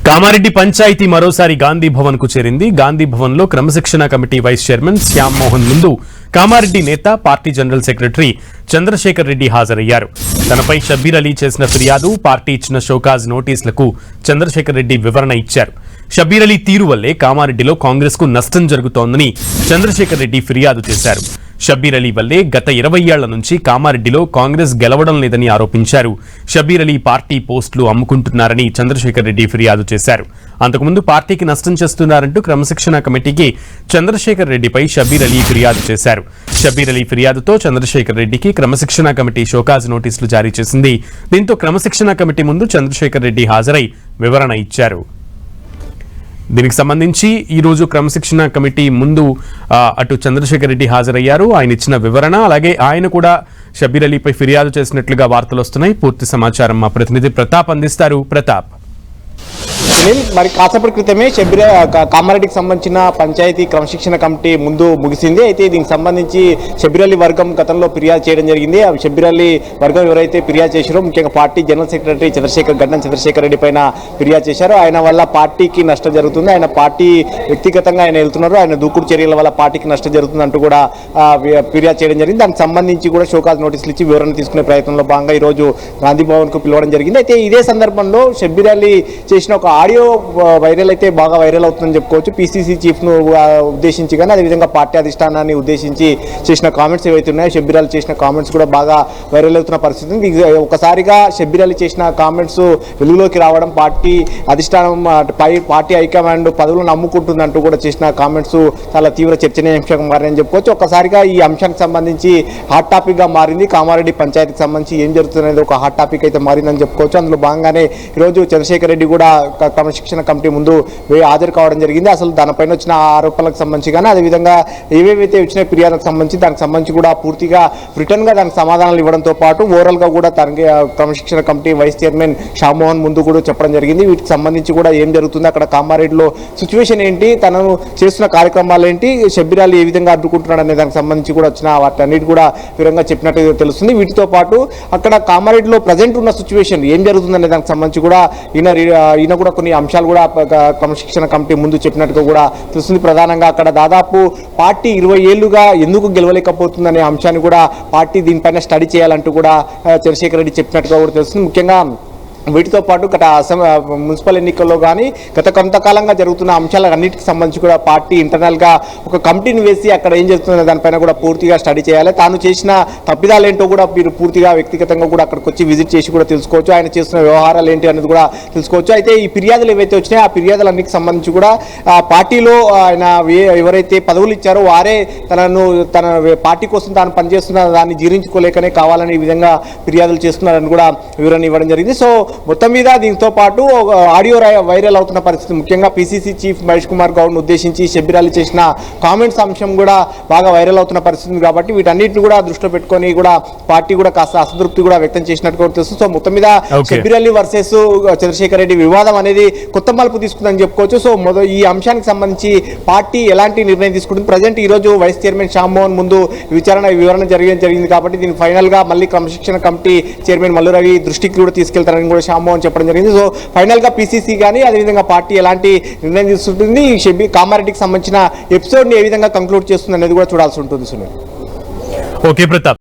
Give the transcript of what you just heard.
కామారెడ్డి పంచాయతీ మరోసారి గాంధీ భవన్ కు చేరింది. గాంధీ భవన్ లో క్రమశిక్షణ committee vice chairman Shyam Mohan ముందు కామారెడ్డి నేత party general secretary Chandrashekar Reddy హాజరయ్యారు. తనపై షబ్బీర్ అలీ చేసిన ఫిర్యాదు, పార్టీ ఇచ్చిన షోకాజ్ నోటీసులకు చంద్రశేఖర్ రెడ్డి వివరణ ఇచ్చారు. షబ్బీర్ అలీ తీరు వల్లే కామారెడ్డిలో కాంగ్రెస్ కు నష్టం జరుగుతోందని చంద్రశేఖర్ రెడ్డి ఫిర్యాదు చేశారు. షబ్బీర్ అలీ వల్లే గత 20 ఏళ్ల నుంచి కామారెడ్డిలో కాంగ్రెస్ గెలవడం లేదని ఆరోపించారు. షబ్బీర్ అలీ పార్టీ పోస్టులు అమ్ముకుంటున్నారని చంద్రశేఖర్ రెడ్డి ఫిర్యాదు చేశారు. అంతకుముందు పార్టీకి నష్టం చేస్తున్నారంటూ క్రమశిక్షణ కమిటీకి చంద్రశేఖర్ రెడ్డిపై షబ్బీర్ అలీ ఫిర్యాదు చేశారు. షబ్బీర్ అలీ ఫిర్యాదుతో చంద్రశేఖర్ రెడ్డికి క్రమశిక్షణ కమిటీ షోకాజ్ నోటీసులు జారీ చేసింది. దీంతో క్రమశిక్షణ కమిటీ ముందు చంద్రశేఖర్ రెడ్డి హాజరై వివరణ ఇచ్చారు. దీనికి సంబంధించి ఈ రోజు క్రమశిక్షణ కమిటీ ముందు అటు చంద్రశేఖర్ రెడ్డి హాజరయ్యారు. ఆయన ఇచ్చిన వివరణ, అలాగే ఆయన కూడా షబ్బీర్ అలీపై ఫిర్యాదు చేసినట్లుగా వార్తలు వస్తున్నాయి. పూర్తి సమాచారం మా ప్రతినిధి ప్రతాప్ అందిస్తారు. ప్రతాప్, మరి కాసేపటి క్రితమే కామారెడ్డికి సంబంధించిన పంచాయతీ క్రమశిక్షణ కమిటీ ముందు ముగిసింది. అయితే దీనికి సంబంధించి షబ్బీర్ అలీ వర్గం గతంలో ఫిర్యాదు చేయడం జరిగింది. షబ్బీర్ అలీ వర్గం ఎవరైతే ఫిర్యాదు చేశారో, ముఖ్యంగా పార్టీ జనరల్ సెక్రటరీ గడ్డం చంద్రశేఖర్ రెడ్డి పైన ఫిర్యాదు చేశారు. ఆయన వల్ల పార్టీకి నష్టం జరుగుతుంది, ఆయన పార్టీ వ్యక్తిగతంగా ఆయన వెళ్తున్నారు, ఆయన దూకుడు చర్యల వల్ల పార్టీకి నష్టం జరుగుతుంది అంటూ కూడా ఫిర్యాదు చేయడం జరిగింది. దానికి సంబంధించి కూడా షోకాజ్ నోటీసులు ఇచ్చి వివరణ తీసుకునే ప్రయత్నంలో భాగంగా ఈరోజు గాంధీ భవన్ కు పిలవడం జరిగింది. అయితే ఇదే సందర్భంలో షబ్బీర్ అలీ చేసిన ఒక ఆడియో వైరల్ అయితే బాగా వైరల్ అవుతుందని చెప్పుకోవచ్చు. పీసీసీ చీఫ్ ను ఉద్దేశించి కానీ అదేవిధంగా పార్టీ అధిష్టానాన్ని ఉద్దేశించి చేసిన కామెంట్స్ ఏవైతే ఉన్నాయో, షబ్బీర్ అలీ చేసిన కామెంట్స్ కూడా బాగా వైరల్ అవుతున్న పరిస్థితి. ఒకసారిగా షబ్బీర్ అలీ చేసిన కామెంట్స్ వెలుగులోకి రావడం, పార్టీ అధిష్టానం పార్టీ హైకమాండ్ పదవులను నమ్ముకుంటుందంటూ కూడా చేసిన కామెంట్స్ చాలా తీవ్ర చర్చనీయాంశంగా మారని చెప్పుకోవచ్చు. ఒక్కసారిగా ఈ అంశానికి సంబంధించి హాట్ టాపిక్ గా మారింది. కామారెడ్డి పంచాయతీకి సంబంధించి ఏం జరుగుతుంది ఒక హాట్ టాపిక్ అయితే మారిందని చెప్పుకోవచ్చు. అందులో భాగంగానే ఈరోజు చంద్రశేఖర్ రెడ్డి కూడా క్రమశిక్షణ కమిటీ ముందు హాజరు కావడం జరిగింది. అసలు దానిపైన వచ్చిన ఆరోపణలకు సంబంధించి కానీ అదేవిధంగా ఏవేవైతే వచ్చిన ఫిర్యాదులకు సంబంధించి దానికి సంబంధించి కూడా పూర్తిగా రిటర్న్ గా దానికి సమాధానాలు ఇవ్వడంతో పాటు ఓవరాల్ గా కూడా తనకి క్రమశిక్షణ committee vice chairman Shyam Mohan ముందు కూడా చెప్పడం జరిగింది. వీటికి సంబంధించి కూడా ఏం జరుగుతుంది, అక్కడ కామారెడ్డిలో సిచ్యువేషన్ ఏంటి, తనను చేస్తున్న కార్యక్రమాలు ఏంటి, షబ్బీర్ అలీ ఏ విధంగా అడ్డుకుంటున్నాడు అనే దానికి సంబంధించి కూడా వచ్చిన వాటన్నిటి కూడా వివరంగా చెప్పినట్టు తెలుస్తుంది. వీటితో పాటు అక్కడ కామారెడ్డిలో ప్రజెంట్ ఉన్న సిచ్యువేషన్ ఏం జరుగుతుందనే దానికి సంబంధించి కూడా ఈయన కూడా కొన్ని అంశాలు కూడా క్రమశిక్షణ కమిటీ ముందు చెప్పినట్టుగా కూడా తెలుస్తుంది. ప్రధానంగా అక్కడ దాదాపు పార్టీ 20 ఏళ్లుగా ఎందుకు గెలవలేకపోతుందనే అంశాన్ని కూడా పార్టీ దీనిపైన స్టడీ చేయాలంటూ కూడా చంద్రశేఖర్ రెడ్డి చెప్పినట్టుగా కూడా తెలుస్తుంది. ముఖ్యంగా వీటితో పాటు గత మున్సిపల్ ఎన్నికల్లో కానీ గత కొంతకాలంగా జరుగుతున్న అంశాలన్నిటికి సంబంధించి కూడా పార్టీ ఇంటర్నల్గా ఒక కమిటీని వేసి అక్కడ ఏం జరుగుతుందో దానిపైన కూడా పూర్తిగా స్టడీ చేయాలి. తాను చేసిన తప్పిదాలు ఏంటో కూడా మీరు పూర్తిగా వ్యక్తిగతంగా కూడా అక్కడికి వచ్చి విజిట్ చేసి కూడా తెలుసుకోవచ్చు. ఆయన చేస్తున్న వ్యవహారాలు ఏంటి అనేది కూడా తెలుసుకోవచ్చు. అయితే ఈ ఫిర్యాదులు ఏవైతే వచ్చినాయో ఆ ఫిర్యాదులన్నిటికి సంబంధించి కూడా పార్టీలో ఆయన ఎవరైతే పదవులు ఇచ్చారో వారే తన పార్టీ కోసం తాను పనిచేస్తున్న దాన్ని జీర్ణించుకోలేకనే కావాలని ఈ విధంగా ఫిర్యాదులు చేస్తున్నారని కూడా వివరణ ఇవ్వడం జరిగింది. సో మొత్తం మీద దీంతో పాటు ఆడియో వైరల్ అవుతున్న పరిస్థితి, ముఖ్యంగా పీసీసీ చీఫ్ మహేష్ కుమార్ గౌడ్ను ఉద్దేశించి షబ్బీర్ అలీ చేసిన కామెంట్స్ అంశం కూడా బాగా వైరల్ అవుతున్న పరిస్థితి. కాబట్టి వీటన్నిటిని కూడా దృష్టిలో పెట్టుకొని కూడా పార్టీ కూడా కాస్త అసంతృప్తి కూడా వ్యక్తం చేసినట్టు కూడా తెలుస్తుంది. సో మొత్తం మీద షబ్బీర్ అలీ వర్సెస్ చంద్రశేఖర్ రెడ్డి వివాదం అనేది కొత్త మలుపు తీసుకుందని చెప్పుకోవచ్చు. సో ఈ అంశానికి సంబంధించి పార్టీ ఎలాంటి నిర్ణయం తీసుకుంటుంది, ప్రజెంట్ ఈ రోజు వైస్ చైర్మన్ శ్యామ్ మోహన్ ముందు వివరణ జరిగింది కాబట్టి దీన్ని ఫైనల్ గా మళ్ళీ క్రమశిక్షణ కమిటీ చైర్మన్ మల్లు రవి దృష్టికి కూడా తీసుకెళ్తారని కూడా శ్యామ్ మోహన్ చెప్పడం జరిగింది. సో ఫైనల్ గా పీసీసీ కానీ అదేవిధంగా పార్టీ ఎలాంటి నిర్ణయం తీసుకుంటుంది, కామారెడ్డికి సంబంధించిన ఎపిసోడ్ ని ఏ విధంగా కంక్లూడ్ చేస్తుంది అనేది కూడా చూడాల్సి ఉంటుంది. సునీల్. ఓకే ప్రతాప్.